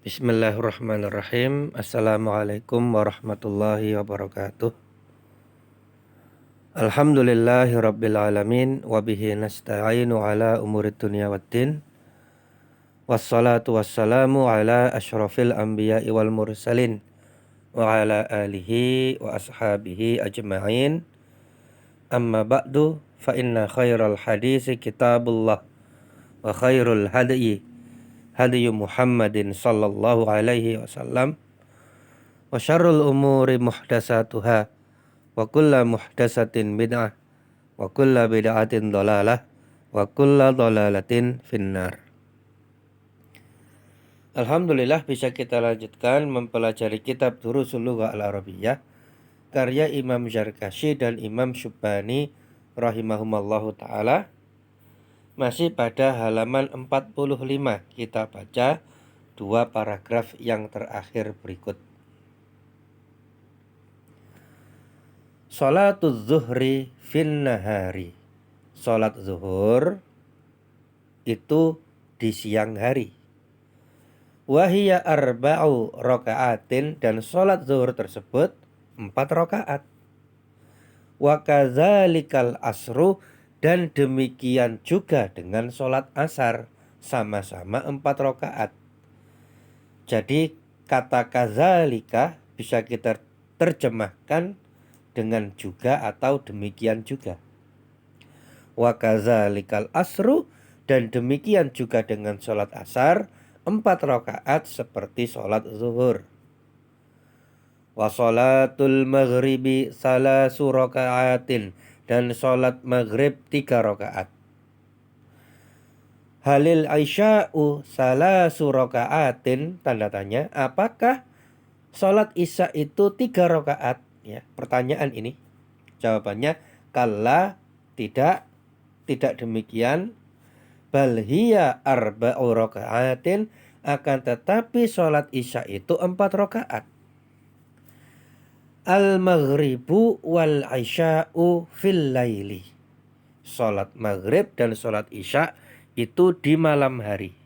Bismillahirrahmanirrahim. Assalamualaikum warahmatullahi wabarakatuh. Alhamdulillahi rabbil alamin. Wabihi nasta'inu ala umurid dunia waddin. Wassalatu wassalamu ala ashrafil anbiya'i wal mursalin. Wa ala alihi wa ashabihi ajma'in. Amma ba'du fa inna khairal hadisi kitabullah. Wa khairul hadiyi hadiyu Muhammadin sallallahu alaihi wasallam. Wa syarrul umuri muhdasatuhah. Wa kulla muhdasatin bid'ah. Wa kulla bid'atin dhalalah. Wa kulla dhalalatin finnar. Alhamdulillah bisa kita lanjutkan mempelajari kitab Durusul Lughah Al-Arabiyyah karya Imam Zarkashi dan Imam Syubbani rahimahumallahu ta'ala. Masih pada halaman 45 kita baca dua paragraf yang terakhir berikut. Sholatul zuhri fin nahari. Sholat zuhur itu di siang hari. Wahiyya arba'u raka'atin, dan sholat zuhur tersebut 4 rakaat. Wa kadzalikal asru, dan demikian juga dengan sholat asar, sama-sama 4 rakaat. Jadi kata kadzalika bisa kita terjemahkan dengan juga atau demikian juga. Wa kadzalikal asru, dan demikian juga dengan sholat asar 4 rakaat seperti sholat zuhur. Wa sholatul maghribi salasu rakaatin, dan sholat maghrib 3 rakaat. Halil isya'u salasu rakaatin, tanda tanya, apakah sholat isya itu 3 rakaat? Ya, pertanyaan ini. Jawabannya kalla, tidak demikian. Bal hiya arba'u rakaatin, akan tetapi sholat isya itu 4 rakaat. Al-maghribu wal isya'u fil laili. Sholat maghrib dan sholat isya itu di malam hari.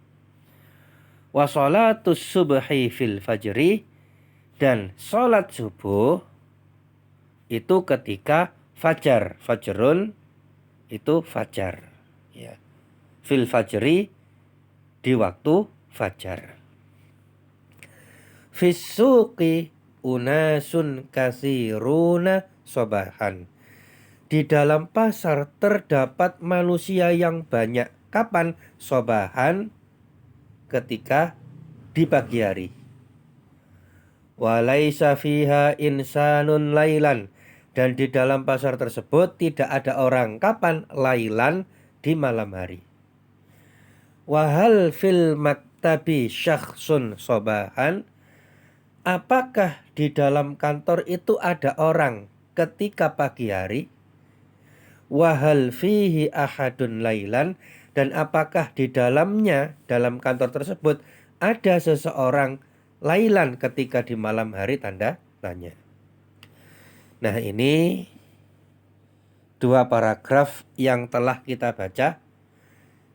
Wa sholatus subhi fil fajri, dan sholat subuh itu ketika fajar. Fajrun itu fajar, ya. Fil fajri, di waktu fajar. Fis suqi unasun katsiruna sobahan. Di dalam pasar terdapat manusia yang banyak. Kapan? Sobahan, ketika di pagi hari. Walaisa fiha insanun lailan, dan di dalam pasar tersebut tidak ada orang. Kapan? Lailan, di malam hari. Wahal fil maktabi syakhsun sobahan, apakah di dalam kantor itu ada orang ketika pagi hari? Wahal fihi ahadun lailan, dan apakah di dalamnya, dalam kantor tersebut, ada seseorang lailan ketika di malam hari, tanda tanya. Nah, ini dua paragraf yang telah kita baca,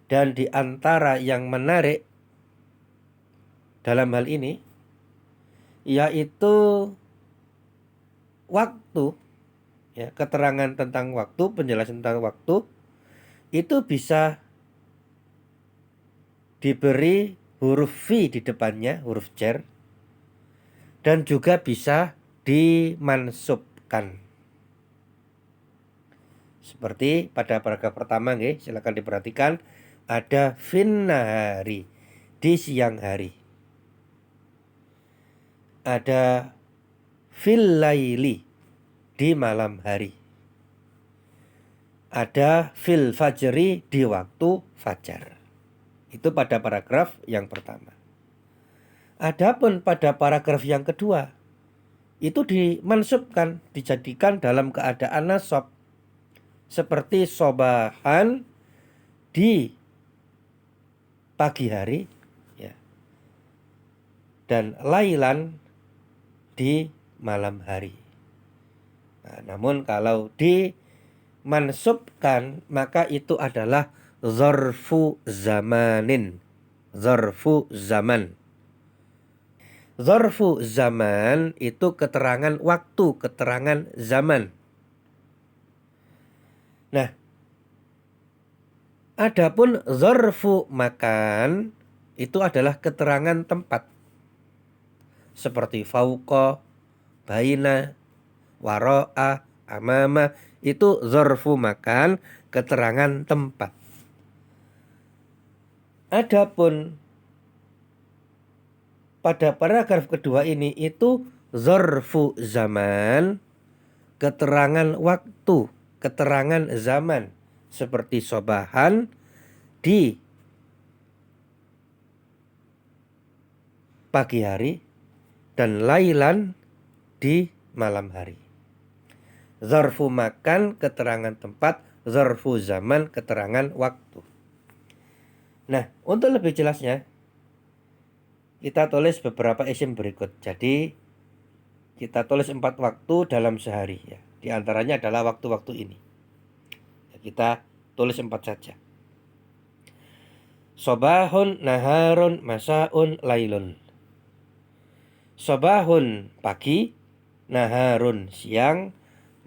dan di antara yang menarik dalam hal ini yaitu waktu, ya, keterangan tentang waktu, penjelasan tentang waktu itu bisa diberi huruf V di depannya, huruf jar, dan juga bisa dimansubkan. Seperti pada paragraf pertama, silakan diperhatikan, ada fin nahari, di siang hari. Ada fil laili, di malam hari. Ada fil fajri, di waktu fajar. Itu pada paragraf yang pertama. Adapun pada paragraf yang kedua, itu dimansubkan, dijadikan dalam keadaan nasab. Seperti sobahan, di pagi hari, ya, dan lailan, di malam hari. Nah, namun kalau dimansubkan, maka itu adalah zarfu zamanin, zarfu zaman. Zarfu zaman itu keterangan waktu, keterangan zaman. Nah, adapun zarfu makan itu adalah keterangan tempat. Seperti fauqa, baina, waro'a, amama, itu zarfu makan, keterangan tempat. Adapun pada paragraf kedua ini itu zarfu zaman, keterangan waktu, keterangan zaman. Seperti sobahan di pagi hari dan lailan di malam hari. Zarfu makan, keterangan tempat, zarfu zaman, keterangan waktu. Nah, untuk lebih jelasnya kita tulis beberapa isim berikut. Jadi kita tulis 4 waktu dalam sehari ya. Di antaranya adalah waktu-waktu ini. Ya, kita tulis 4 saja. Sobahun, naharun, masaun, lailun. Sobahun pagi, naharun siang,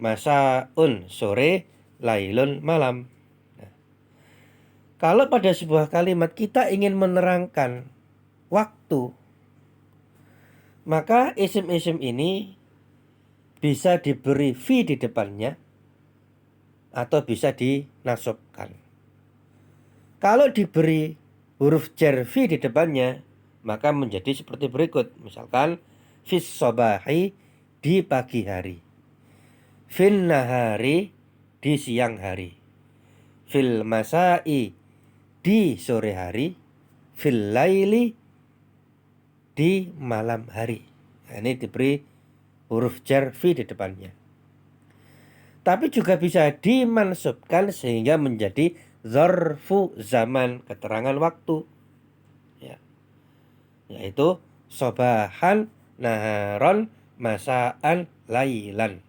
masaun sore, lailun malam. Nah, kalau pada sebuah kalimat kita ingin menerangkan waktu, maka isim-isim ini bisa diberi fi di depannya atau bisa dinasabkan. Kalau diberi huruf jar fi di depannya, maka menjadi seperti berikut. Misalkan fis sobahi, di pagi hari, fin nahari, di siang hari, fil masai, di sore hari, fil laili, di malam hari. Nah, ini diberi huruf jar fi di depannya. Tapi juga bisa dimansubkan sehingga menjadi zarfu zaman, keterangan waktu. Ya. Yaitu sobahan, naharon, masaan, lailan.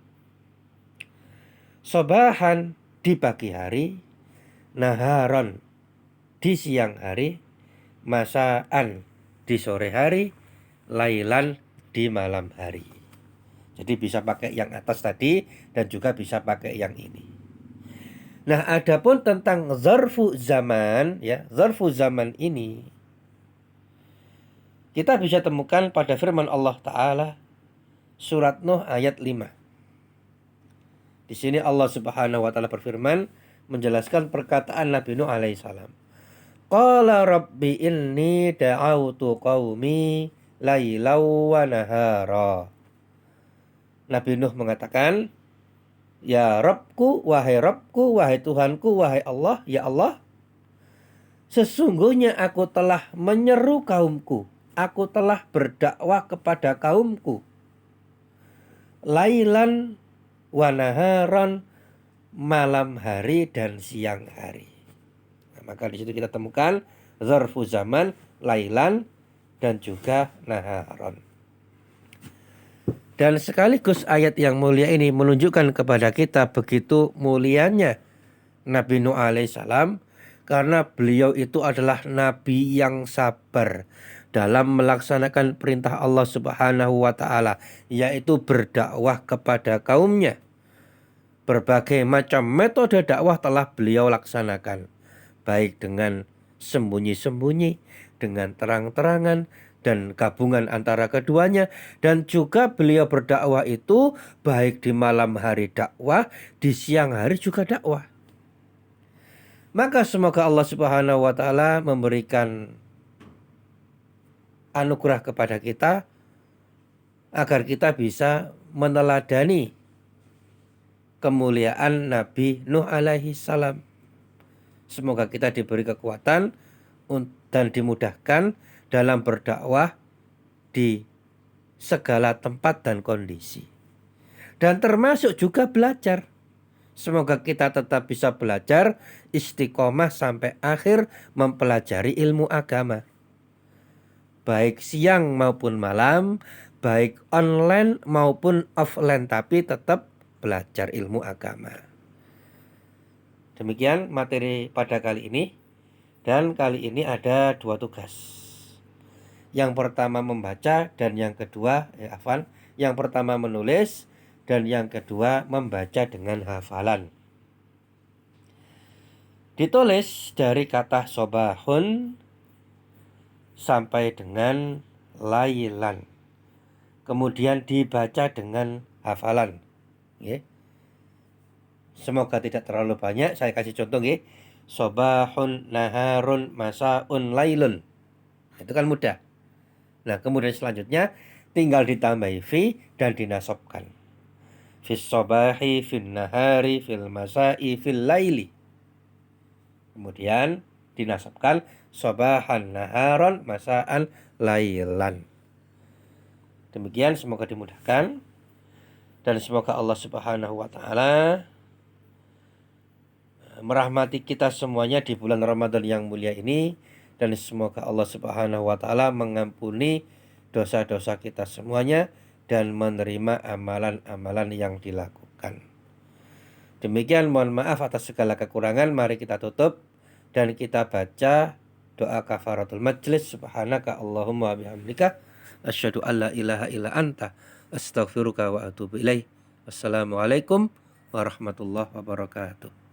Sobahan di pagi hari, naharon di siang hari, masaan di sore hari, lailan di malam hari. Jadi bisa pakai yang atas tadi dan juga bisa pakai yang ini. Nah, adapun tentang zarfu zaman ya, zarfu zaman ini kita bisa temukan pada firman Allah Ta'ala surat Nuh ayat 5. Di sini Allah Subhanahu wa taala berfirman menjelaskan perkataan Nabi Nuh alaihissalam. Qala rabbi inni da'autu qaumi lailaw wa nahara. Nabi Nuh mengatakan, ya Rabbku, wahai Tuhanku, wahai Allah, ya Allah, sesungguhnya aku telah menyeru kaumku, aku telah berdakwah kepada kaumku, lailan wa naharan, malam hari dan siang hari. Nah, maka di situ kita temukan zarfu zaman, lailan dan juga naharan. Dan sekaligus ayat yang mulia ini menunjukkan kepada kita begitu mulianya Nabi Nuh alaihissalam, karena beliau itu adalah nabi yang sabar dalam melaksanakan perintah Allah Subhanahu wa taala, yaitu berdakwah kepada kaumnya. Berbagai macam metode dakwah telah beliau laksanakan, baik dengan sembunyi-sembunyi, dengan terang-terangan, dan gabungan antara keduanya. Dan juga beliau berdakwah itu baik di malam hari dakwah, di siang hari juga dakwah. Maka semoga Allah Subhanahu wa taala memberikan anugerah kepada kita agar kita bisa meneladani kemuliaan Nabi Nuh alaihi salam. Semoga kita diberi kekuatan dan dimudahkan dalam berdakwah di segala tempat dan kondisi. Dan termasuk juga belajar. Semoga kita tetap bisa belajar istiqomah sampai akhir mempelajari ilmu agama. Baik siang maupun malam, baik online maupun offline, tapi tetap belajar ilmu agama. Demikian materi pada kali ini. Dan kali ini ada 2 tugas. Yang pertama membaca dan yang kedua yang pertama menulis dan yang kedua membaca dengan hafalan. Ditulis dari kata sobahun sampai dengan lailan. Kemudian dibaca dengan hafalan. Semoga tidak terlalu banyak. Saya kasih contoh Sobahun, naharun, masaun, lailun. Itu kan mudah. Nah, kemudian selanjutnya tinggal ditambahi fi dan dinasobkan. Fis sobahi, fil nahari, fil masai, fil laili. Kemudian dinasabkan sobahan, naharon, masaan, lailan. Demikian, semoga dimudahkan dan semoga Allah Subhanahu wa taala merahmati kita semuanya di bulan Ramadan yang mulia ini, dan semoga Allah Subhanahu wa taala mengampuni dosa-dosa kita semuanya dan menerima amalan-amalan yang dilakukan. Demikian, mohon maaf atas segala kekurangan. Mari kita tutup dan kita baca doa kafaratul majlis. Subhanaka Allahumma bihamdika asyhadu an la ilaha illa anta astaghfiruka wa atubu ilaih. Wassalamualaikum warahmatullahi wabarakatuh.